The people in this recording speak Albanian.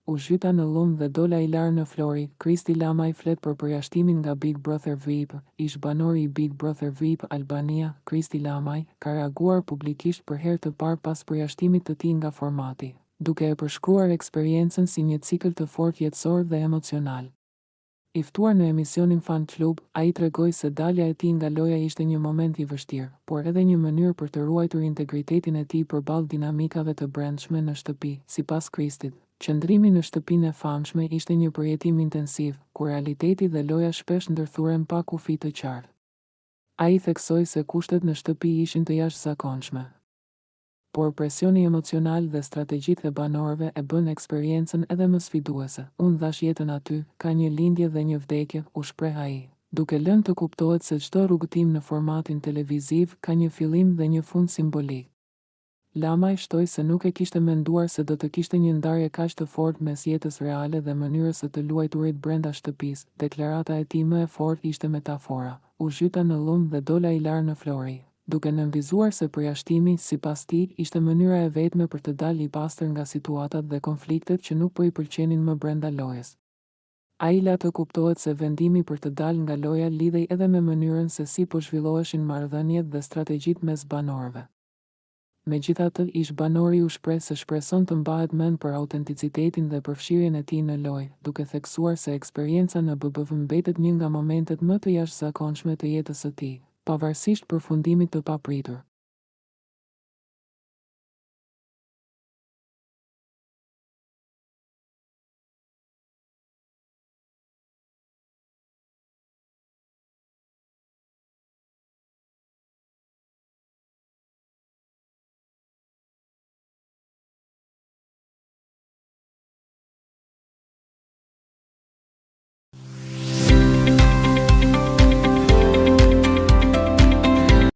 u zhyta në lum dhe dola i larë në Flori. Kristi Lamaj flet për përjashtimin nga Big Brother VIP. Ish banori i Big Brother VIP Albania, Kristi Lamaj, ka reaguar publikisht për herë të parë pas përjashtimit të tij nga formati, duke e përshkruar eksperiencën si një cikël të fortë jetësor dhe emocional. I ftuar në emisionin Fan Club, ai tregoi se dalja e tij nga loja ishte një moment i vështirë, por edhe një mënyrë për të ruajtur integritetin e tij përballë dinamikave të brendshme në shtëpi. Sipas Kristit, qëndrimi në shtëpinë e famshme ishte një përjetim intensiv, ku realiteti dhe loja shpesh ndërthuren pa kufi të qartë. Ai theksoi se kushtet në shtëpi ishin të jashtëzakonshme, por presioni emocional dhe strategjitë e banorëve e bën eksperiencën edhe më sfiduese. Unë dhash jetën aty, ka një lindje dhe një vdekje, u shpreh ai, duke lënë të kuptohet se çdo rrugëtim në formatin televiziv ka një fillim dhe një fund simbolik. Lamaj shtoi se nuk e kishte menduar se do të kishte një ndarje kaq të fortë mes jetës reale dhe mënyrës së të luajturit brenda shtëpisë. Deklarata e tij më e fortë ishte metafora. U zhyta në lum dhe dola i larë në Flori, duke nënvizuar se përjashtimi, sipas tij, ishte mënyra e vetme për të dalë i pastër nga situatat dhe konfliktet që nuk po i pëlqenin më brenda lojës. Ai la të kuptohet se vendimi për të dalë nga loja lidhej edhe me mënyrën se si po zhvilloheshin marrëdhëniet dhe strategjitë mes banorëve. Megjithatë, ish banori u shpreh se shpreson të mbahet mend për autenticitetin dhe përfshirjen e tij në lojë, duke theksuar se eksperienca në BBV mbetet një nga momentet më të jashtëzakonshme të jetës së tij, pavarësisht përfundimit të papritur.